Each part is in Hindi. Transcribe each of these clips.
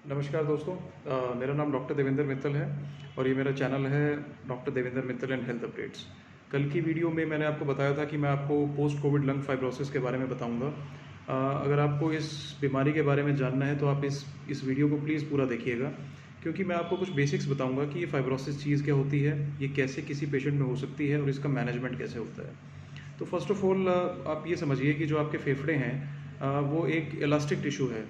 नमस्कार दोस्तों। मेरा नाम डॉक्टर देवेंद्र मित्तल है और ये मेरा चैनल है doctor Devendra Mittal and health updates. कल की वीडियो में मैंने आपको बताया था कि मैं आपको पोस्ट कोविड लंग फाइब्रोसिस के बारे में बताऊंगा। अगर आपको इस बीमारी के बारे में जानना है तो आप इस वीडियो को प्लीज़ पूरा देखिएगा, क्योंकि मैं आपको कुछ बेसिक्स बताऊंगा कि ये फाइब्रोसिस चीज़ क्या होती है, ये कैसे किसी पेशेंट में हो सकती है और इसका मैनेजमेंट कैसे होता है। तो फर्स्ट ऑफ ऑल आप ये समझिए कि जो आपके फेफड़े हैं वो एक इलास्टिक टिश्यू है।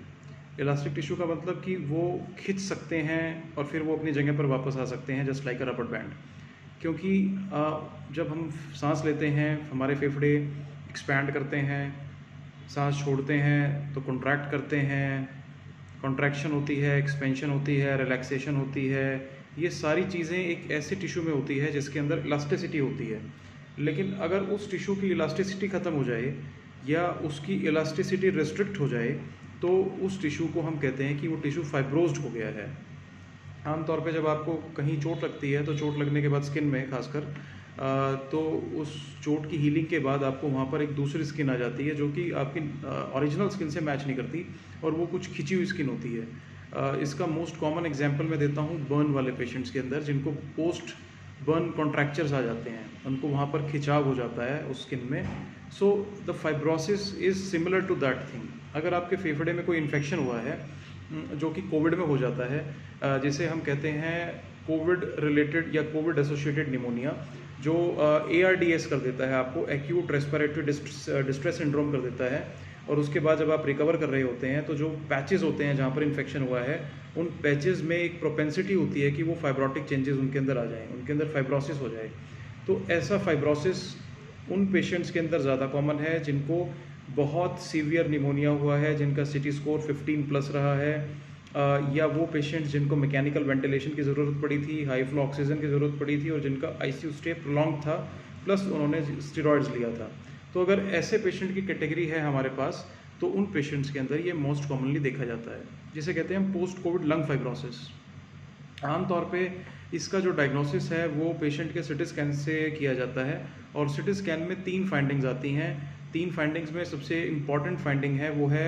इलास्टिक टिश्यू का मतलब कि वो खिंच सकते हैं और फिर वो अपनी जगह पर वापस आ सकते हैं, जस्ट लाइक अ रबर बैंड। क्योंकि जब हम सांस लेते हैं हमारे फेफड़े एक्सपैंड करते हैं, सांस छोड़ते हैं तो कॉन्ट्रैक्ट करते हैं, कॉन्ट्रैक्शन होती है, एक्सपेंशन होती है, रिलैक्सेशन होती है। ये सारी चीज़ें एक ऐसे टिश्यू में होती है जिसके अंदर इलास्टिसिटी होती है। लेकिन अगर उस टिश्यू की इलास्टिसिटी ख़त्म हो जाए या उसकी इलास्टिसिटी रिस्ट्रिक्ट हो जाए तो उस टिश्यू को हम कहते हैं कि वो टिश्यू फाइब्रोज्ड हो गया है। आमतौर पे जब आपको कहीं चोट लगती है तो चोट लगने के बाद स्किन में खासकर तो उस चोट की हीलिंग के बाद आपको वहाँ पर एक दूसरी स्किन आ जाती है जो कि आपकी ओरिजिनल स्किन से मैच नहीं करती और वो कुछ खिंची हुई स्किन होती है। इसका मोस्ट कॉमन एग्जांपल मैं देता हूँ बर्न वाले पेशेंट्स के अंदर, जिनको पोस्ट बर्न कॉन्ट्रैक्चर्स आ जाते हैं, उनको वहाँ पर खिंचाव हो जाता है उस स्किन में। So the fibrosis is similar to that thing. अगर आपके फेफड़े में कोई इन्फेक्शन हुआ है जो कि कोविड में हो जाता है, जिसे हम कहते हैं कोविड रिलेटेड या कोविड एसोसिएटेड निमोनिया, जो ARDS कर देता है, आपको एक्यूट रेस्पिरेटरी डिस्ट्रेस सिंड्रोम कर देता है। और उसके बाद जब आप रिकवर कर रहे होते हैं तो जो पैचेस होते हैं जहाँ पर इन्फेक्शन हुआ है, उन पैचेस में एक प्रोपेंसिटी होती है कि वो फाइब्रोटिक चेंजेस उनके अंदर आ जाएँ, उनके अंदर फाइब्रोसिस हो जाए। तो ऐसा फाइब्रोसिस उन पेशेंट्स के अंदर ज़्यादा कॉमन है जिनको बहुत सीवियर निमोनिया हुआ है, जिनका CT स्कोर 15 प्लस रहा है, या वो पेशेंट्स जिनको मैकेनिकल वेंटिलेशन की ज़रूरत पड़ी थी, हाई फ्लो ऑक्सीजन की ज़रूरत पड़ी थी और जिनका ICU स्टे प्रोलॉन्ग था, प्लस उन्होंने स्टेरॉइड्स लिया था। तो अगर ऐसे पेशेंट की कैटेगरी है हमारे पास तो उन पेशेंट्स के अंदर ये मोस्ट कॉमनली देखा जाता है, जिसे कहते हैं पोस्ट कोविड लंग फाइब्रोसिस। आमतौर पे इसका जो डायग्नोसिस है वो पेशेंट के CT स्कैन से किया जाता है और CT स्कैन में 3 फाइंडिंग्स आती हैं। 3 फाइंडिंग्स में सबसे इम्पॉर्टेंट फाइंडिंग है वो है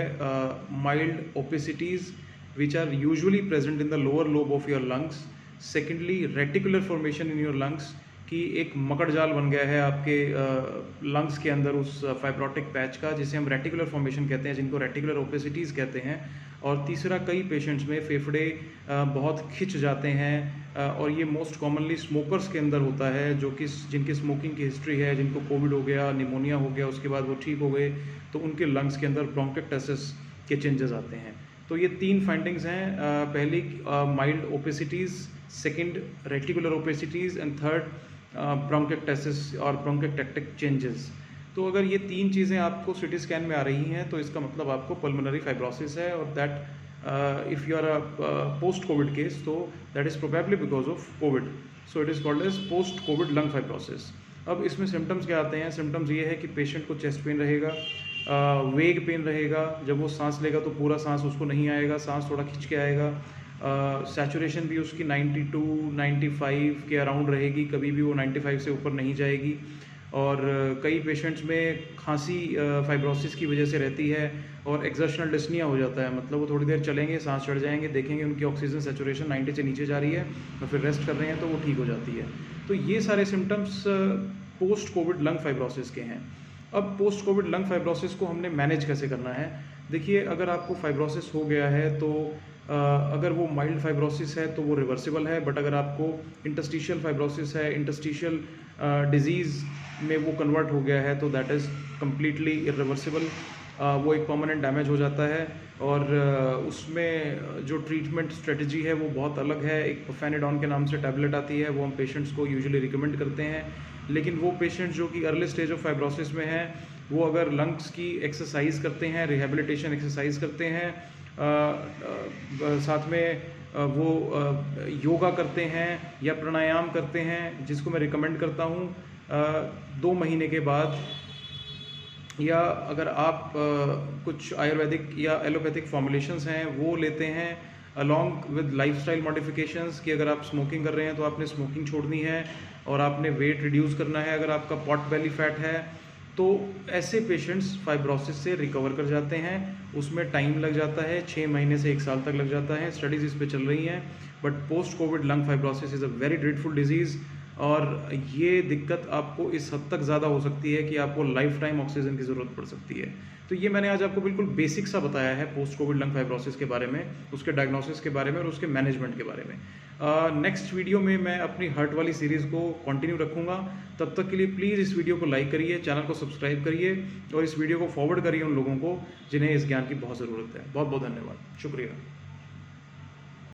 mild opacities which are usually present in the lower lobe of your lungs. Secondly reticular formation in your lungs, कि एक मकड़ जाल बन गया है आपके लंग्स के अंदर उस फाइब्रोटिक पैच का, जिसे हम रेटिकुलर फॉर्मेशन कहते हैं, जिनको रेटिकुलर ओपेसिटीज़ कहते हैं। और तीसरा, कई पेशेंट्स में फेफड़े बहुत खिंच जाते हैं और ये मोस्ट कॉमनली स्मोकर्स के अंदर होता है, जो कि जिनकी स्मोकिंग की हिस्ट्री है, जिनको कोविड हो गया, निमोनिया हो गया, उसके बाद वो ठीक हो गए तो उनके लंग्स के अंदर ब्रोंकाइटिस के चेंजेस आते हैं। तो ये 3 फाइंडिंग्स हैं, पहली mild opacities, second reticular opacities and third bronchitis और ब्रोंकाइटिक चेंजेस। तो अगर ये 3 चीज़ें आपको CT स्कैन में आ रही हैं तो इसका मतलब आपको पल्मोनरी फाइब्रोसिस है, और that if you are a post covid case तो that is probably because of covid. So it is called as post covid lung fibrosis. अब इसमें सिम्टम्स क्या आते हैं? सिम्टम्स ये है कि पेशेंट को चेस्ट पेन रहेगा, वेग पेन रहेगा, जब वो सांस लेगा तो पूरा सांस उसको नहीं आएगा, सांस थोड़ा खिंच के आएगा। सैचुरेशन भी उसकी 92-95 के अराउंड रहेगी, कभी भी वो 95 से ऊपर नहीं जाएगी। और कई पेशेंट्स में खांसी फाइब्रोसिस की वजह से रहती है और एक्सर्शनल डिस्निया हो जाता है, मतलब वो थोड़ी देर चलेंगे, सांस चढ़ जाएंगे, देखेंगे उनकी ऑक्सीजन सैचुरेशन 90 से नीचे जा रही है और फिर रेस्ट कर रहे हैं तो वो ठीक हो जाती है। तो ये सारे symptoms post covid lung fibrosis के हैं। अब पोस्ट कोविड लंग फाइब्रोसिस को हमने मैनेज कैसे करना है? देखिए, अगर आपको फाइब्रोसिस हो गया है तो अगर वो माइल्ड फाइब्रोसिस है तो वो रिवर्सिबल है, बट अगर आपको इंटरस्टिशियल फाइब्रोसिस है, इंटरस्टिशियल डिजीज़ में वो कन्वर्ट हो गया है तो दैट इज़ कम्प्लीटली इरिवर्सिबल। वो एक परमानेंट डैमेज हो जाता है और उसमें जो ट्रीटमेंट स्ट्रेटजी है वो बहुत अलग है। एक फेनेडॉन के नाम से टैबलेट आती है, वो हम पेशेंट्स को यूजुअली रिकमेंड करते हैं। लेकिन वो पेशेंट्स जो कि अर्ली स्टेज ऑफ फाइब्रोसिस में हैं, वो अगर लंग्स की एक्सरसाइज करते हैं, रिहेबिलिटेशन एक्सरसाइज करते हैं, साथ में वो योगा करते हैं या प्राणायाम करते हैं, जिसको मैं रिकमेंड करता हूँ 2 महीने के बाद, या अगर आप कुछ आयुर्वेदिक या एलोपैथिक फॉर्मुलेशंस हैं वो लेते हैं अलॉन्ग विद लाइफस्टाइल मॉडिफिकेशंस, कि अगर आप स्मोकिंग कर रहे हैं तो आपने स्मोकिंग छोड़नी है और आपने वेट रिड्यूस करना है। अगर आपका पॉट बेली फैट है तो ऐसे पेशेंट्स फाइब्रोसिस से रिकवर कर जाते हैं। उसमें टाइम लग जाता है, 6 महीने से 1 साल तक लग जाता है। स्टडीज़ इस पे चल रही हैं। But post covid lung fibrosis is a very dreadful disease, और ये दिक्कत आपको इस हद तक ज़्यादा हो सकती है कि आपको लाइफ टाइम ऑक्सीजन की ज़रूरत पड़ सकती है। तो ये मैंने आज आपको बिल्कुल बेसिक सा बताया है पोस्ट कोविड लंग फाइब्रोसिस के बारे में, उसके डायग्नोसिस के बारे में और उसके मैनेजमेंट के बारे में। नेक्स्ट वीडियो में मैं अपनी हार्ट वाली सीरीज़ को कंटिन्यू रखूँगा। तब तक के लिए प्लीज़ इस वीडियो को लाइक करिए, चैनल को सब्सक्राइब करिए और इस वीडियो को फॉरवर्ड करिए उन लोगों को जिन्हें इस ज्ञान की बहुत ज़रूरत है। बहुत बहुत धन्यवाद, शुक्रिया।